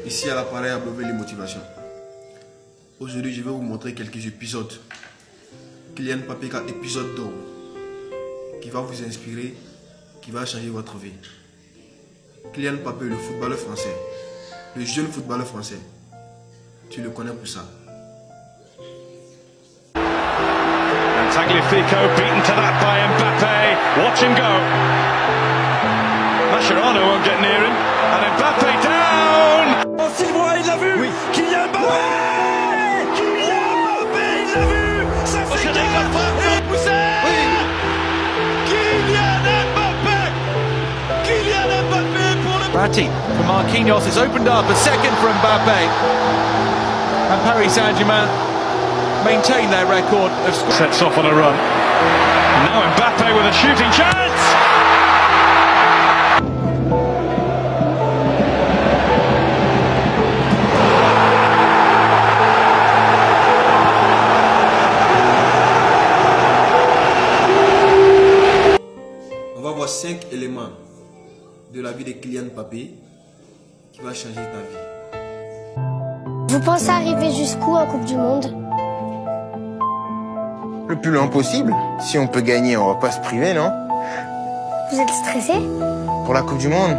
Ici à l'appareil à Beauvais les motivations. Aujourd'hui, je vais vous montrer quelques épisodes. Kylian Mbappé, épisode d'or, qui va vous inspirer, qui va changer votre vie. Kylian Mbappé, le footballeur français, le jeune footballeur français. Tu le connais pour ça. Tagliafico beaten to that by Mbappé. Watch him go. Mascherano won't get near him. And Mbappé down. Oh, Sylvain, il l'a vu. Oui. Kylian Mbappé. Ouais. Kylian Mbappé, il l'a vu. Ça fait 4. Oui. Kylian Mbappé. Kylian Mbappé pour le... Verratti for Marquinhos has opened up a second for Mbappé. And Paris Saint-Germain maintain their record of scoring. Sets off on a run. Now Mbappé with a shooting chance. On va voir 5 éléments de la vie de Kylian Mbappé qui va changer ta vie. Vous pensez arriver jusqu'où en Coupe du Monde? Le plus loin possible. Si on peut gagner, on va pas se priver, non? Vous êtes stressé? Pour la Coupe du Monde?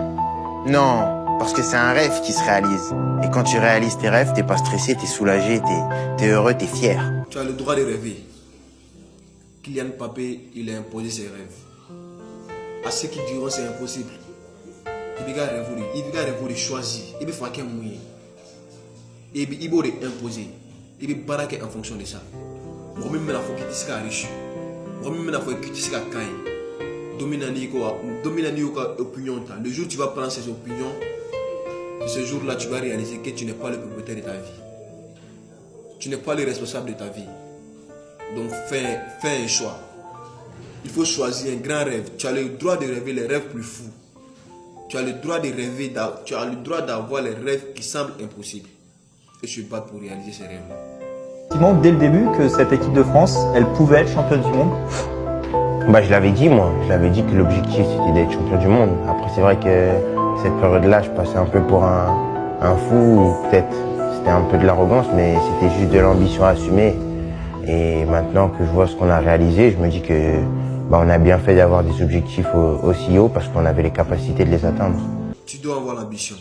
Non, parce que c'est un rêve qui se réalise. Et quand tu réalises tes rêves, t'es pas stressé, t'es soulagé, t'es heureux, t'es fier. Tu as le droit de rêver. Kylian Mbappé, il a imposé ses rêves. À ceux qui diront c'est impossible, il va rêver, choisir, il va faire qu'un moyen. Il va imposer, il va baraquer en fonction de ça. Moi-même, il faut qu'il dise riche. Moi-même, il faut qu'il dise qu'il opinion. Le jour où tu vas prendre ces opinions, ce jour-là, tu vas réaliser que tu n'es pas le propriétaire de ta vie. Tu n'es pas le responsable de ta vie. Donc, fais un choix. Il faut choisir un grand rêve. Tu as le droit de rêver les rêves plus fous. Tu as le droit de rêver, tu as le droit d'avoir les rêves qui semblent impossibles. Et je bats pour réaliser ces rêves-là. Dès le début que cette équipe de France, elle pouvait être championne du monde. Bah, je l'avais dit, moi. Je l'avais dit que l'objectif, c'était d'être champion du monde. Après, c'est vrai que cette période-là, je passais un peu pour un fou. Peut-être c'était un peu de l'arrogance, mais c'était juste de l'ambition assumée. Et maintenant que je vois ce qu'on a réalisé, je me dis que on a bien fait d'avoir des objectifs aussi hauts parce qu'on avait les capacités de les atteindre. Tu dois avoir l'ambition.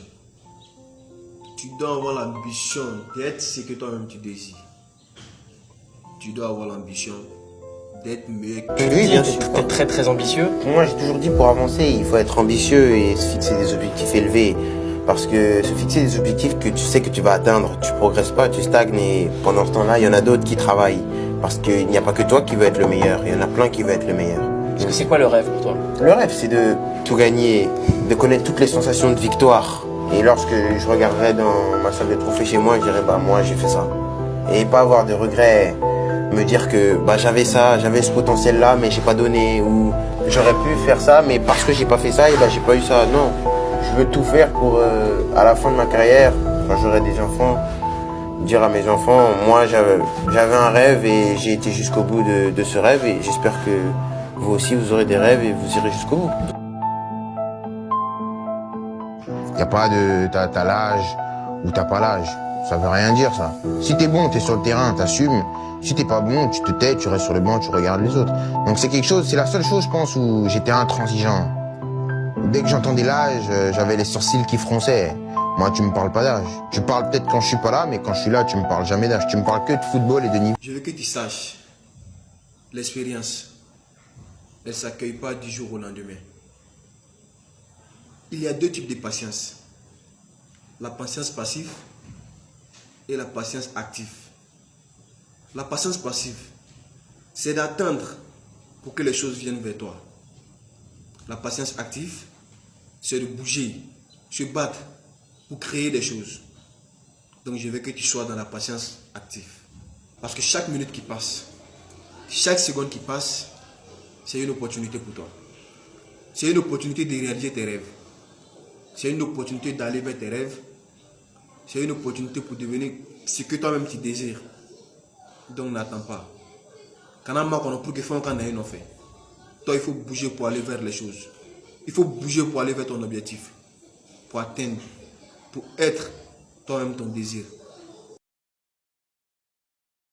Tu dois avoir l'ambition d'être ce que toi-même tu désires. Tu dois avoir l'ambition d'être meilleur. Oui, bien sûr, être très ambitieux. Moi, j'ai toujours dit, pour avancer, il faut être ambitieux et se fixer des objectifs élevés. Parce que se fixer des objectifs que tu sais que tu vas atteindre, tu progresses pas, tu stagnes et pendant ce temps-là, il y en a d'autres qui travaillent. Parce qu'il n'y a pas que toi qui veux être le meilleur, il y en a plein qui veulent être le meilleur. Parce que c'est quoi le rêve pour toi? Le rêve, c'est de tout gagner, de connaître toutes les sensations de victoire. Et lorsque je regarderai dans ma salle de trophées chez moi, je dirais, moi, j'ai fait ça. Et pas avoir de regrets, me dire que j'avais ça, j'avais ce potentiel-là, mais j'ai pas donné. Ou j'aurais pu faire ça, mais parce que j'ai pas fait ça, et j'ai pas eu ça. Non, je veux tout faire pour, à la fin de ma carrière, quand j'aurai des enfants, dire à mes enfants, moi j'avais un rêve et j'ai été jusqu'au bout de ce rêve et j'espère que vous aussi vous aurez des rêves et vous irez jusqu'au bout. Il n'y a pas de t'as l'âge ou t'as pas l'âge, ça veut rien dire ça. Si t'es bon, t'es sur le terrain, t'assumes. Si t'es pas bon, tu te tais, tu restes sur le banc, tu regardes les autres. Donc c'est la seule chose je pense où j'étais intransigeant. Dès que j'entendais l'âge, j'avais les sourcils qui fronçaient. Moi, tu me parles pas d'âge. Tu parles peut-être quand je suis pas là, mais quand je suis là, tu me parles jamais d'âge. Tu me parles que de football et de niveau. Je veux que tu saches, l'expérience, elle ne s'accueille pas du jour au lendemain. Il y a deux types de patience. La patience passive et la patience active. La patience passive, c'est d'attendre pour que les choses viennent vers toi. La patience active, c'est de bouger, se battre pour créer des choses. Donc je veux que tu sois dans la patience active. Parce que chaque minute qui passe, chaque seconde qui passe, c'est une opportunité pour toi. C'est une opportunité de réaliser tes rêves. C'est une opportunité d'aller vers tes rêves. C'est une opportunité pour devenir ce que toi-même tu désires. Donc n'attends pas. Quand on a pour que faire un fait. Toi, il faut bouger pour aller vers les choses. Il faut bouger pour aller vers ton objectif. Pour atteindre, pour être toi-même ton désir.